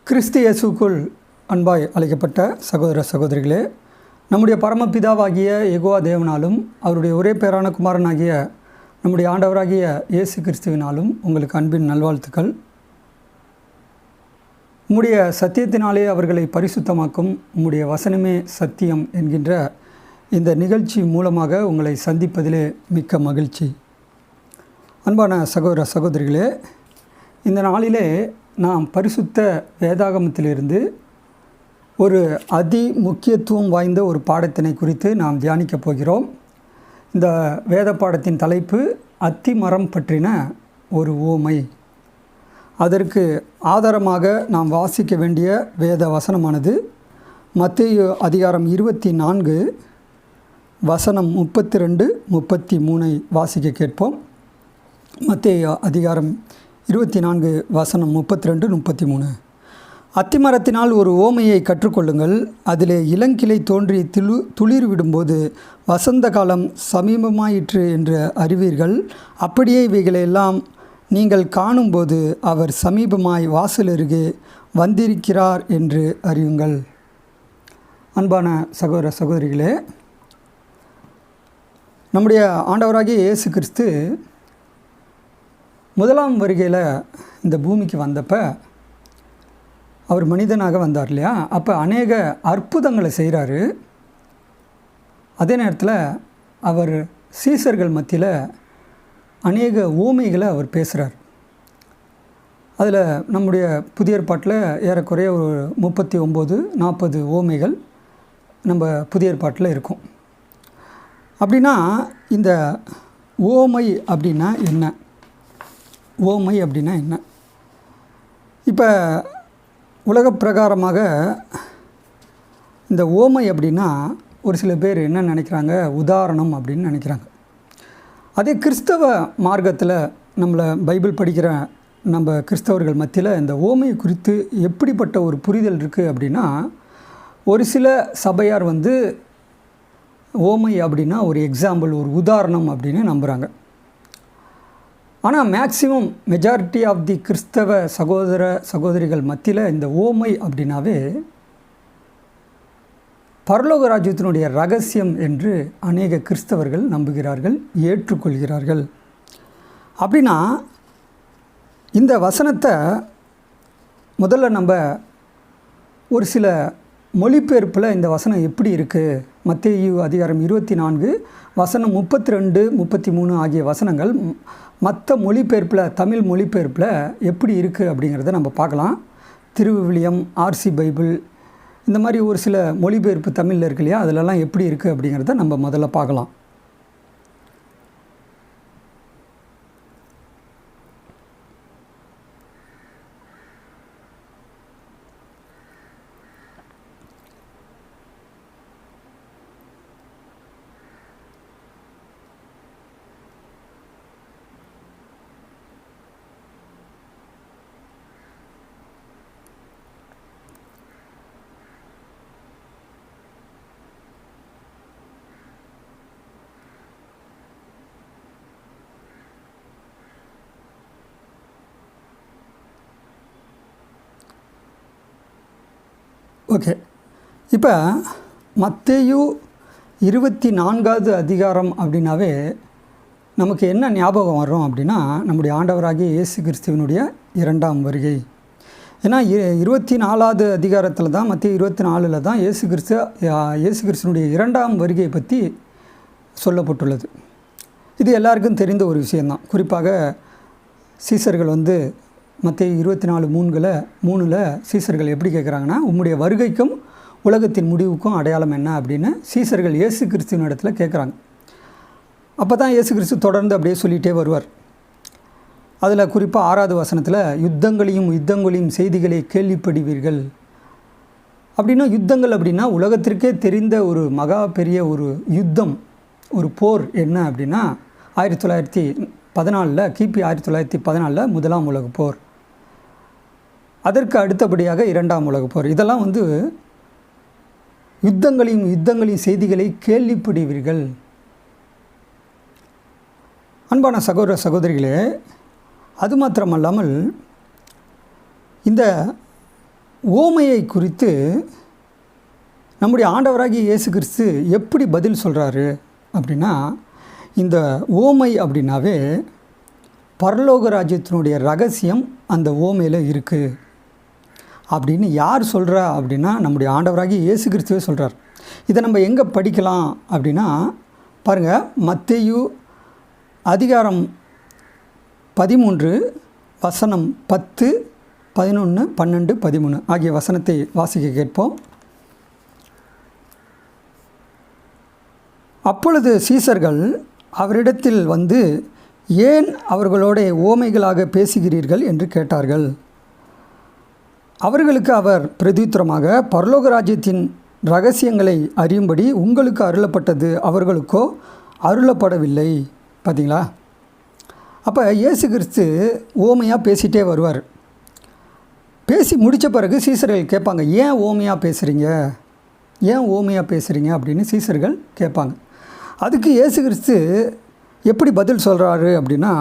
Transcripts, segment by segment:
கிறிஸ்து இயேசுக்குள் அன்பாய் அழைக்கப்பட்ட சகோதர சகோதரிகளே, நம்முடைய பரமபிதாவாகிய யெகோவா தேவனாலும் அவருடைய ஒரே பேரான குமாரனாகிய நம்முடைய ஆண்டவராகிய இயேசு கிறிஸ்துவினாலும் உங்களுக்கு அன்பின் நல்வாழ்த்துக்கள். உம்முடைய சத்தியத்தினாலே அவர்களை பரிசுத்தமாக்கும் உம்முடைய வசனமே சத்தியம் என்கின்ற இந்த நிகழ்ச்சி மூலமாக உங்களை சந்திப்பதிலே மிக்க மகிழ்ச்சி. அன்பான சகோதர சகோதரிகளே, இந்த நாளிலே நாம் பரிசுத்த வேதாகமத்திலிருந்து ஒரு அதி முக்கியத்துவம் வாய்ந்த ஒரு பாடத்தினை குறித்து நாம் தியானிக்கப் போகிறோம். இந்த வேத பாடத்தின் தலைப்பு அத்திமரம் பற்றின ஒரு உவமை. அதற்கு ஆதாரமாக நாம் வாசிக்க வேண்டிய வேத வசனமானது மத்தேயு அதிகாரம் 24 வசனம் 32-33 வாசிக்க கேட்போம். மத்தேயு அதிகாரம் 24 வசனம் 32-33. அத்திமரத்தினால் ஒரு ஓமையை கற்றுக்கொள்ளுங்கள். அதிலே இளங்கிளை தோன்றி துளிர் விடும்போது வசந்த காலம் சமீபமாயிற்று என்று அறிவீர்கள். அப்படியே இவைகளெல்லாம் நீங்கள் காணும்போது அவர் சமீபமாய் வாசல் அருகே வந்திருக்கிறார் என்று அறியுங்கள். அன்பான சகோதர சகோதரிகளே, நம்முடைய ஆண்டவராகிய இயேசு கிறிஸ்து முதலாம் வருகையில் இந்த பூமிக்கு வந்தப்போ அவர் மனிதனாக வந்தார் இல்லையா? அப்போ அநேக அற்புதங்களை செய்கிறாரு. அதே நேரத்தில் அவர் சீசர்கள் மத்தியில் அநேக ஊமைகளை அவர் பேசுகிறார். அதில் நம்முடைய புதிய ஏற்பாட்டில் ஏறக்குறைய ஒரு 39-40 ஊமைகள் நம்ம புதிய ஏற்பாட்டில் இருக்கும். அப்படின்னா இந்த ஓமை அப்படின்னா என்ன? ஓமை அப்படின்னா என்ன? இப்போ உலக பிரகாரமாக இந்த ஓமை அப்படின்னா ஒரு சில பேர் என்ன நினைக்கிறாங்க, உதாரணம் அப்படின்னு நினைக்கிறாங்க. அதே கிறிஸ்தவ மார்க்கத்தில் நம்மளை பைபிள் படிக்கிற நம்ம கிறிஸ்தவர்கள் மத்தியில் இந்த ஓமை குறித்து எப்படிப்பட்ட ஒரு புரிதல் இருக்குது அப்படின்னா, ஒரு சில சபையார் ஓமை அப்படின்னா ஒரு எக்ஸாம்பிள், ஒரு உதாரணம் அப்படின்னு நம்புகிறாங்க. ஆனால் மேக்சிமம் மெஜாரிட்டி ஆஃப் தி கிறிஸ்தவ சகோதர சகோதரிகள் மத்தியில் இந்த ஓமை அப்படின்னாவே பரலோக ராஜ்யத்தினுடைய ரகசியம் என்று அநேக கிறிஸ்தவர்கள் நம்புகிறார்கள், ஏற்றுக்கொள்கிறார்கள். அப்படின்னா இந்த வசனத்தை முதல்ல நம்ம ஒரு சில மொழிபெயர்ப்பில் இந்த வசனம் எப்படி இருக்குது, மத்தேயு அதிகாரம் 24 வசனம் 32-33 ஆகிய வசனங்கள் மற்ற மொழிபெயர்ப்பில், தமிழ் மொழிபெயர்ப்பில் எப்படி இருக்குது அப்படிங்கிறத நம்ம பார்க்கலாம். திருவிவிலியம், ஆர்சி பைபிள், இந்த மாதிரி ஒரு சில மொழிபெயர்ப்பு தமிழில் இருக்கு இல்லையா, அதிலெல்லாம் எப்படி இருக்குது அப்படிங்கிறத நம்ம முதல்ல பார்க்கலாம். ஓகே, இப்போ மத்தேயு 24வது அதிகாரம் அப்படின்னாவே நமக்கு என்ன ஞாபகம் வரும் அப்படின்னா, நம்முடைய ஆண்டவராகிய இயேசு கிறிஸ்துவினுடைய 2ஆம் வருகை. ஏன்னா 24வது அதிகாரத்தில் தான், மத்தேயு 24 தான் இயேசு கிறிஸ்துவனுடைய 2ஆம் வருகையை பற்றி சொல்லப்பட்டுள்ளது. இது எல்லாருக்கும் தெரிந்த ஒரு விஷயந்தான். குறிப்பாக சீசர்கள் மத்தேயு 24:3 சீசர்கள் எப்படி கேட்குறாங்கன்னா, உம்முடைய வருகைக்கும் உலகத்தின் முடிவுக்கும் அடையாளம் என்ன அப்படின்னு சீசர்கள் இயேசு கிறிஸ்துவின் இடத்துல கேட்குறாங்க. அப்போ தான் இயேசு கிறிஸ்து தொடர்ந்து அப்படியே சொல்லிகிட்டே வருவார். அதில் குறிப்பாக 6வது வசனத்தில் யுத்தங்களையும் செய்திகளை கேள்விப்படுவீர்கள் அப்படின்னா, யுத்தங்கள் அப்படின்னா உலகத்திற்கே தெரிந்த ஒரு மகா பெரிய ஒரு யுத்தம், ஒரு போர் என்ன அப்படின்னா 1914 கிபி 1914 முதலாம் உலகப் போர். அதற்கு அடுத்தபடியாக 2ஆம் உலகப் போர். இதெல்லாம் யுத்தங்களையும் செய்திகளை கேள்விப்படுவீர்கள். அன்பான சகோதர சகோதரிகளே, அது மாத்திரமல்லாமல் இந்த ஓமையை குறித்து நம்முடைய ஆண்டவராகிய இயேசு கிறிஸ்து எப்படி பதில் சொல்கிறாரு அப்படின்னா, இந்த ஓமை அப்படின்னாவே பரலோக ராஜ்யத்தினுடைய ரகசியம் அந்த ஓமையில் இருக்குது அப்படின்னு யார் சொல்கிறா அப்படின்னா, நம்முடைய ஆண்டவராகிய இயேசு கிறிஸ்துவே சொல்கிறார். இதை நம்ம எங்கே படிக்கலாம் அப்படின்னா, பாருங்கள், மத்தேயு அதிகாரம் 13 வசனம் 10, 11, 12, 13 ஆகிய வசனத்தை வாசிக்க கேட்போம். அப்பொழுது சீசர்கள் அவரிடத்தில் வந்து, ஏன் அவர்களோட ஓமைகளாக பேசுகிறீர்கள் என்று கேட்டார்கள். அவர்களுக்கு அவர் பிரதியுத்தரமாக, பரலோக ராஜ்யத்தின் இரகசியங்களை அறியும்படி உங்களுக்கு அருளப்பட்டது, அவர்களுக்கோ அருளப்படவில்லை. பார்த்தீங்களா? அப்போ இயேசு கிறிஸ்து ஓமையாக பேசிகிட்டே வருவார். பேசி முடித்த பிறகு சீசர்கள் கேட்பாங்க, ஏன் ஓமையாக பேசுகிறீங்க, ஏன் ஓமையாக பேசுகிறீங்க அப்படின்னு சீசர்கள் கேட்பாங்க. அதுக்கு இயேசு கிறிஸ்து எப்படி பதில் சொல்கிறாரு அப்படின்னா,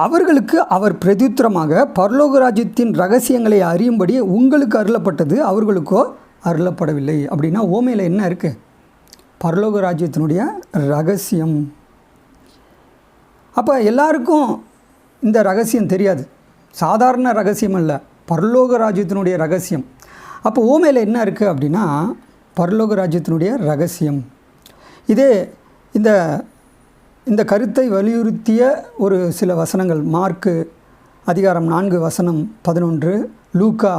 அவர்களுக்கு அவர் பிரதியுத்தரமாக, பரலோக ராஜ்யத்தின் இரகசியங்களை அறியும்படி உங்களுக்கு அருளப்பட்டது, அவர்களுக்கோ அருளப்படவில்லை. அப்படின்னா ஓமையில் என்ன இருக்குது? பரலோக ராஜ்யத்தினுடைய ரகசியம். அப்போ எல்லாருக்கும் இந்த ரகசியம் தெரியாது, சாதாரண ரகசியம் அல்ல, பரலோக ராஜ்யத்தினுடைய ரகசியம். அப்போ ஓமையில் என்ன இருக்குது அப்படின்னா, பரலோக ராஜ்யத்தினுடைய ரகசியம். இதே இந்த கருத்தை வலியுறுத்திய ஒரு சில வசனங்கள் மார்க்கு அதிகாரம் 4 வசனம் 11, லூக்கா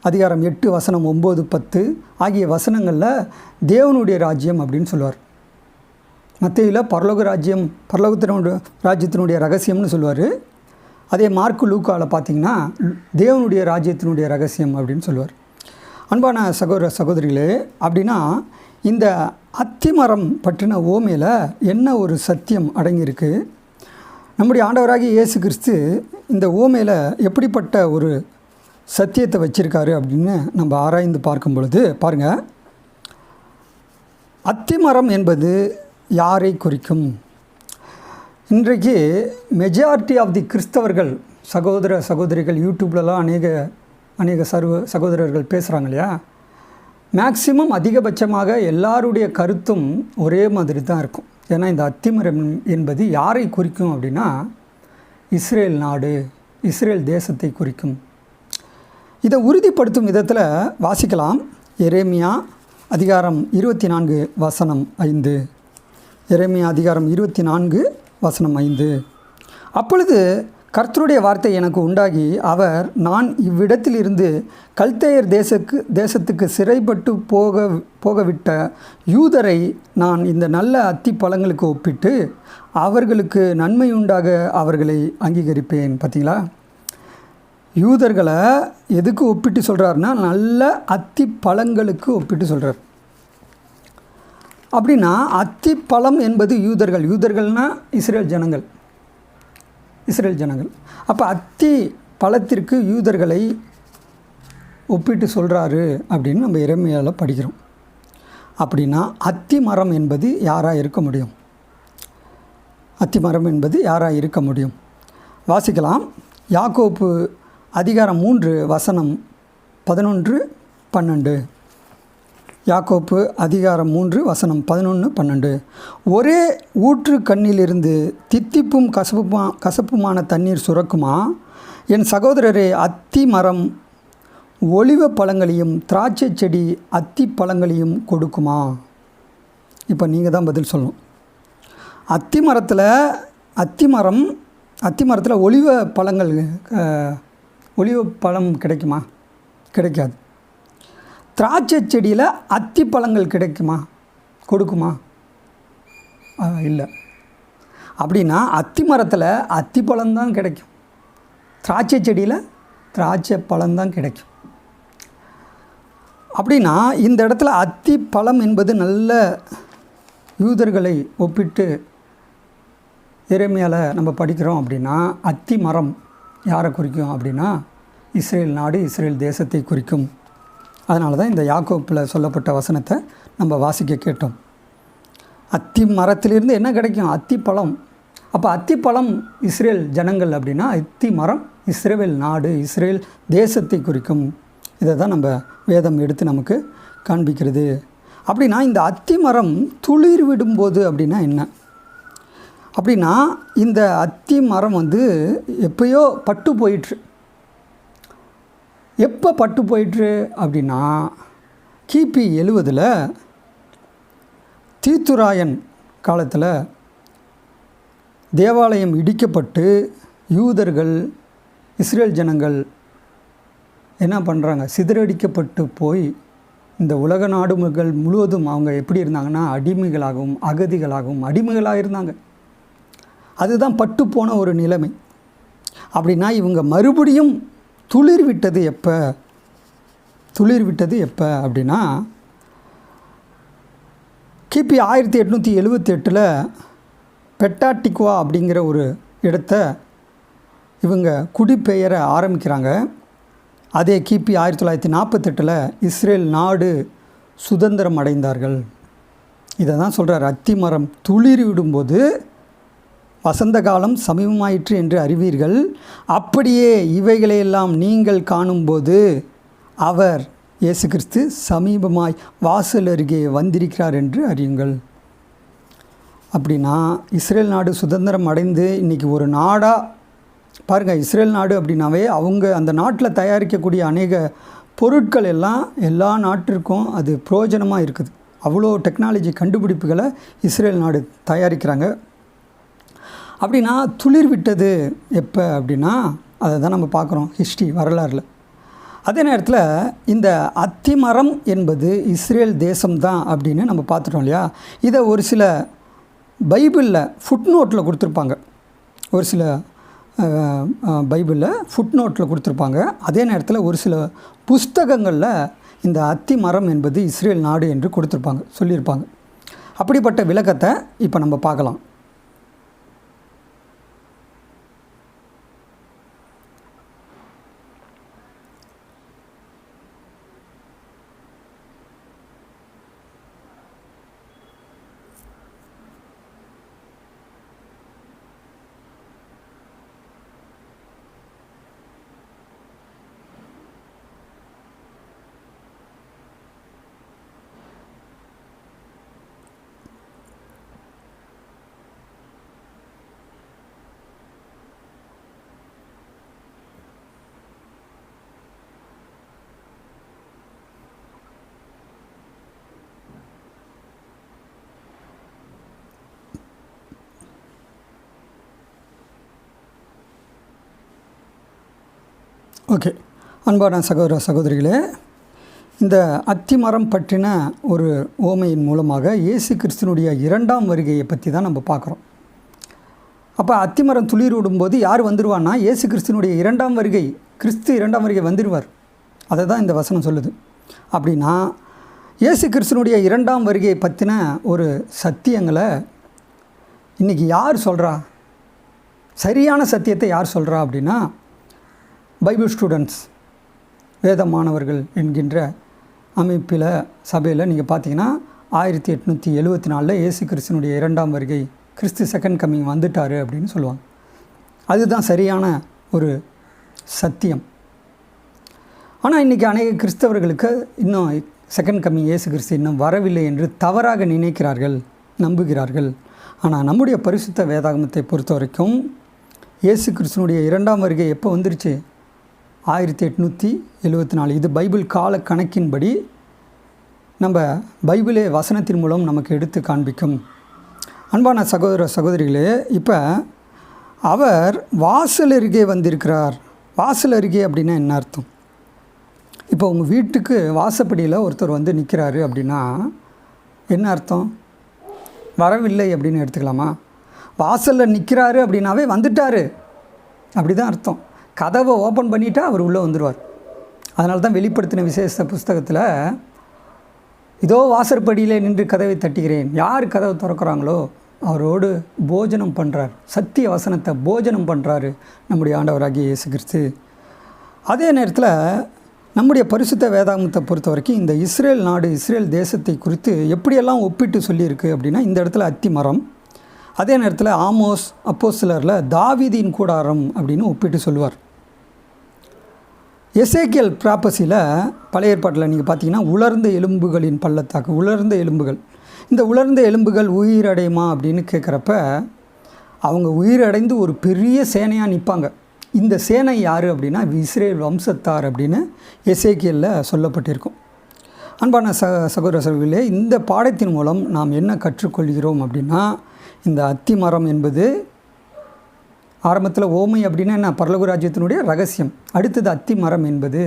அதிகாரம் 8 வசனம் 9, 10 ஆகிய வசனங்களில் தேவனுடைய ராஜ்யம் அப்படின்னு சொல்லுவார். மத்தேயுவில் பரலோகத்தினுடைய ராஜ்யத்தினுடைய ரகசியம்னு சொல்லுவார். அதே மார்க்கு லூக்காவில் பார்த்திங்கன்னா தேவனுடைய ராஜ்யத்தினுடைய ரகசியம் அப்படின்னு சொல்லுவார். அன்பான சகோதர சகோதரிகளே, அப்படின்னா இந்த அத்திமரம் பற்றின ஓமையில் என்ன ஒரு சத்தியம் அடங்கியிருக்கு? நம்முடைய ஆண்டவராகிய இயேசு கிறிஸ்து இந்த ஓமையில் எப்படிப்பட்ட ஒரு சத்தியத்தை வச்சுருக்காரு அப்படின்னு நம்ம ஆராய்ந்து பார்க்கும் பொழுது, பாருங்கள், அத்திமரம் என்பது யாரை குறிக்கும்? இன்றைக்கு மெஜாரிட்டி ஆஃப் தி கிறிஸ்தவர்கள் சகோதர சகோதரிகள் யூடியூப்லலாம் அநேக சகோதரர்கள் பேசுகிறாங்க இல்லையா, மேக்சிமம் அதிகபட்சமாக எல்லாருடைய கருத்தும் ஒரே மாதிரி தான் இருக்கும். ஏன்னா இந்த அத்திமரம் என்பது யாரை குறிக்கும் அப்படின்னா, இஸ்ரேல் நாடு, இஸ்ரேல் தேசத்தை குறிக்கும். இதை உறுதிப்படுத்தும் விதத்தில் வாசிக்கலாம். எரேமியா அதிகாரம் 24 வசனம் 5. எரேமியா அதிகாரம் 24 வசனம் 5. அப்பொழுது கர்த்தருடைய வார்த்தை எனக்கு உண்டாகி, அவர், நான் இவ்விடத்திலிருந்து கல்தேயர் தேசத்துக்கு சிறைப்பட்டு போகவிட்ட யூதரை நான் இந்த நல்ல அத்தி பழங்களுக்கு ஒப்பிட்டு அவர்களுக்கு நன்மையுண்டாக அவர்களை அங்கீகரிப்பேன். பார்த்தீங்களா? யூதர்களை எதுக்கு ஒப்பிட்டு சொல்கிறாருன்னா, நல்ல அத்தி பழங்களுக்கு ஒப்பிட்டு சொல்கிறார். அப்படின்னா அத்தி பழம் என்பது யூதர்கள்னால் இஸ்ரேல் ஜனங்கள். அப்போ அத்தி பழத்திற்கு யூதர்களை ஒப்பிட்டு சொல்கிறாரு அப்படின்னு நம்ம எரேமியாவில் படிக்கிறோம். அப்படின்னா அத்தி மரம் என்பது யாராக இருக்க முடியும்? அத்தி மரம் என்பது யாராக இருக்க முடியும்? வாசிக்கலாம். யாக்கோப்பு அதிகாரம் 3 வசனம் 11, 12. யாக்கோப்பு அதிகாரம் 3 வசனம் 11, 12. ஒரே ஊற்று கண்ணிலிருந்து தித்திப்பும் கசப்புமான தண்ணீர் சுரக்குமா? என் சகோதரரே, அத்தி மரம் ஒலிவ பழங்களையும் திராட்சை செடி அத்தி பழங்களையும் கொடுக்குமா? இப்போ நீங்கள் தான் பதில் சொல்லணும். அத்தி மரத்தில் ஒலிவ பழம் கிடைக்குமா? கிடைக்காது. திராட்சை செடியில் அத்தி பழங்கள் கொடுக்குமா? இல்லை. அப்படின்னா அத்தி மரத்தில் அத்தி பழம்தான் கிடைக்கும், திராட்சை செடியில் திராட்சை பழம்தான் கிடைக்கும். அப்படின்னா இந்த இடத்துல அத்தி பழம் என்பது நல்ல யூதர்களை ஒப்பிட்டு எரேமியாவில் நம்ம படிக்கிறோம். அப்படின்னா அத்தி மரம் யாரை குறிக்கும் அப்படின்னா, இஸ்ரேல் நாடு, இஸ்ரேல் தேசத்தை குறிக்கும். அதனால தான் இந்த யாக்கோப்பில் சொல்லப்பட்ட வசனத்தை நம்ம வாசிக்க கேட்டோம். அத்தி மரத்திலிருந்து என்ன கிடைக்கும்? அத்தி பழம். அப்போ அத்தி பழம் இஸ்ரேல் ஜனங்கள் அப்படின்னா, அத்தி மரம் இஸ்ரேல் நாடு, இஸ்ரேல் தேசத்தை குறிக்கும். இதை தான் நம்ம வேதம் எடுத்து நமக்கு காண்பிக்கிறது. அப்படின்னா இந்த அத்தி மரம் துளிர் விடும்போது அப்படின்னா என்ன அப்படின்னா, இந்த அத்தி மரம் எப்பயோ பட்டு போயிற்று. எப்போ பட்டு போயிற்று அப்படின்னா, கிபி 70 தீத்துராயன் காலத்தில் தேவாலயம் இடிக்கப்பட்டு யூதர்கள், இஸ்ரேல் ஜனங்கள் என்ன பண்ணுறாங்க, சிதறடிக்கப்பட்டு போய் இந்த உலக நாடுகள் முழுவதும் அவங்க எப்படி இருந்தாங்கன்னா அடிமைகளாகவும் அகதிகளாகவும் அடிமைகளாக இருந்தாங்க. அதுதான் பட்டு போன ஒரு நிலைமை. அப்படின்னா இவங்க மறுபடியும் துளிர் விட்டது எப்போ அப்படின்னா, கிபி 1878 பெட்டாட்டிக்வா அப்படிங்கிற ஒரு இடத்த இவங்க குடிபெயர ஆரம்பிக்கிறாங்க. அதே கிபி 1948 இஸ்ரேல் நாடு சுதந்திரம் அடைந்தார்கள். இதை தான் சொல்கிறார், அத்தி மரம் துளிர் விடும்போது வசந்த காலம் சமீபமாயிற்று என்று அறிவீர்கள். அப்படியே இவைகளையெல்லாம் நீங்கள் காணும்போது அவர் இயேசு கிறிஸ்து சமீபமாய் வாசல் அருகே வந்திருக்கிறார் என்று அறியுங்கள். அப்படின்னா இஸ்ரேல் நாடு சுதந்திரம் அடைந்து இன்றைக்கி ஒரு நாடாக பாருங்கள், இஸ்ரேல் நாடு அப்படின்னாவே அவங்க அந்த நாட்டில் தயாரிக்கக்கூடிய அநேக பொருட்கள் எல்லாம் எல்லா நாட்டிற்கும் அது பிரயோஜனமாக இருக்குது. அவ்வளோ டெக்னாலஜி கண்டுபிடிப்புகளை இஸ்ரேல் நாடு தயாரிக்கிறாங்க. அப்படின்னா துளிர் விட்டது எப்போ அப்படின்னா, அதை தான் நம்ம பார்க்குறோம் ஹிஸ்ட்ரி வரலாறில். அதே நேரத்தில் இந்த அத்தி மரம் என்பது இஸ்ரேல் தேசம்தான் அப்படின்னு நம்ம பார்த்துட்டோம் இல்லையா. இதை ஒரு சில பைபிளில் ஃபுட்நோட்டில் கொடுத்துருப்பாங்க, ஒரு சில பைபிளில் ஃபுட்நோட்டில் கொடுத்துருப்பாங்க. அதே நேரத்தில் ஒரு சில புஸ்தகங்களில் இந்த அத்தி மரம் என்பது இஸ்ரேல் நாடு என்று கொடுத்துருப்பாங்க, சொல்லியிருப்பாங்க. அப்படிப்பட்ட விளக்கத்தை இப்போ நம்ம பார்க்கலாம். ஓகே, அன்பான சகோதர சகோதரிகளே, இந்த அத்தி மரம் பற்றின ஒரு ஓமையின் மூலமாக இயேசு கிறிஸ்துனுடைய 2ஆம் வருகையை பற்றி தான் நம்ம பார்க்குறோம். அப்போ அத்தி மரம் துளிர் விடும்போது யார் வந்துடுவான்னா, இயேசு கிறிஸ்துனுடைய 2ஆம் வருகை, கிறிஸ்து 2ஆம் வருகை வந்துடுவார். அதை தான் இந்த வசனம் சொல்லுது. அப்படின்னா இயேசு கிறிஸ்துனுடைய 2ஆம் வருகையை பற்றின ஒரு சத்தியங்களை இன்றைக்கி யார் சொல்கிறா, சரியான சத்தியத்தை யார் சொல்கிறா அப்படின்னா, பைபிள் ஸ்டூடெண்ட்ஸ், வேத மாணவர்கள் என்கின்ற அமைப்பில் சபையில் நீங்கள் பார்த்தீங்கன்னா 1874 இயேசு கிறிஸ்துனுடைய 2ஆம் வருகை, கிறிஸ்து செகண்ட் கம்மிங் வந்துட்டார் அப்படின்னு சொல்லுவாங்க. அதுதான் சரியான ஒரு சத்தியம். ஆனால் இன்றைக்கி அநேக கிறிஸ்தவர்களுக்கு இன்னும் செகண்ட் கம்மிங் இயேசு கிறிஸ்து இன்னும் வரவில்லை என்று தவறாக நினைக்கிறார்கள், நம்புகிறார்கள். ஆனால் நம்முடைய பரிசுத்த வேதாகமத்தை பொறுத்த வரைக்கும் இயேசு கிறிஸ்துனுடைய 2ஆம் வருகை எப்போ வந்துருச்சு? 1874. இது பைபிள் கால கணக்கின்படி நம்ம பைபிளே வசனத்தின் மூலம் நமக்கு எடுத்து காண்பிக்கும். அன்பான சகோதர சகோதரிகளே, இப்போ அவர் வாசல் அருகே வந்திருக்கிறார். வாசல் அருகே அப்படின்னா என்ன அர்த்தம்? இப்போ உங்கள் வீட்டுக்கு வாசப்படியில் ஒருத்தர் நிற்கிறாரு அப்படின்னா என்ன அர்த்தம்? வரவில்லை அப்படின்னு எடுத்துக்கலாமா? வாசலில் நிற்கிறாரு அப்படின்னாவே வந்துட்டார் அப்படி தான் அர்த்தம். கதவை ஓப்பன் பண்ணிவிட்டா அவர் உள்ளே வந்துடுவார். அதனால தான் வெளிப்படுத்தின விசேஷ புஸ்தகத்தில், இதோ வாசற்படியிலே நின்று கதவை தட்டுகிறேன், யார் கதவை திறக்கிறாங்களோ அவரோடு போஜனம் பண்ணுறார், சத்திய வசனத்தை போஜனம் பண்ணுறாரு நம்முடைய ஆண்டவராகிய இயேசு கிறிஸ்து. அதே நேரத்தில் நம்முடைய பரிசுத்த வேதாகமத்தை பொறுத்த வரைக்கும் இந்த இஸ்ரேல் நாடு, இஸ்ரேல் தேசத்தை குறித்து எப்படியெல்லாம் ஒப்பிட்டு சொல்லியிருக்கு அப்படின்னா, இந்த இடத்துல அத்தி மரம், அதே நேரத்தில் ஆமோஸ் அப்போஸ்தலரில் தாவீதின் கூடாரம் அப்படின்னு ஒப்பிட்டு சொல்லுவார். எசேக்கியல் ப்ராப்பசியில் பழைய ஏற்பாட்டில் நீங்கள் பார்த்தீங்கன்னா உலர்ந்த எலும்புகளின் பள்ளத்தாக்கு, உலர்ந்த எலும்புகள். இந்த உலர்ந்த எலும்புகள் உயிரடையுமா அப்படின்னு கேட்குறப்ப அவங்க உயிரடைந்து ஒரு பெரிய சேனையாக நிற்பாங்க. இந்த சேனை யார் அப்படின்னா இஸ்ரேல் வம்சத்தார் அப்படின்னு எசேக்கியலில் சொல்லப்பட்டிருக்கும். அன்பான சகோதர சகோதரிகளே, இந்த பாடத்தின் மூலம் நாம் என்ன கற்றுக்கொள்கிறோம் அப்படின்னா, இந்த அத்தி மரம் என்பது ஆரம்பத்தில் ஓமை அப்படின்னா என்ன, பரலோக ராஜ்யத்தினுடைய ரகசியம். அடுத்தது அத்தி மரம் என்பது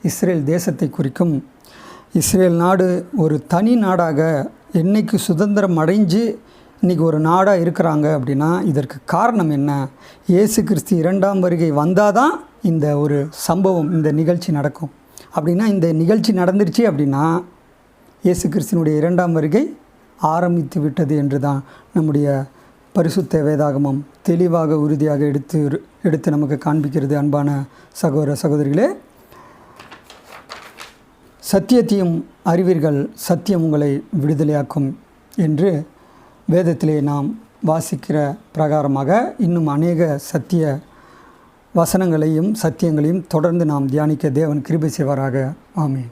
இஸ்ரேல் தேசத்தை குறிக்கும். இஸ்ரேல் நாடு ஒரு தனி நாடாக என்னைக்கு சுதந்திரம் அடைஞ்சு இன்றைக்கி ஒரு நாடாக இருக்கிறாங்க அப்படின்னா இதற்கு காரணம் என்ன? இயேசு கிறிஸ்து 2ஆம் வருகை வந்தால் தான் இந்த ஒரு சம்பவம், இந்த நிகழ்ச்சி நடக்கும். அப்படின்னா இந்த நிகழ்ச்சி நடந்துருச்சு அப்படின்னா இயேசு கிறிஸ்துனுடைய 2ஆம் வருகை ஆரம்பித்து விட்டது என்று தான் நம்முடைய பரிசுத்த வேதாகமம் தெளிவாக உறுதியாக எடுத்து நமக்கு காண்பிக்கிறது. அன்பான சகோதர சகோதரிகளே, சத்தியத்தையும் அறிவீர்கள், சத்தியம் உங்களை விடுதலையாக்கும் என்று வேதத்திலே நாம் வாசிக்கிற பிரகாரமாக இன்னும் அநேக சத்திய வசனங்களையும் சத்தியங்களையும் தொடர்ந்து நாம் தியானிக்க தேவன் கிருபை செய்வாராக. ஆமென்.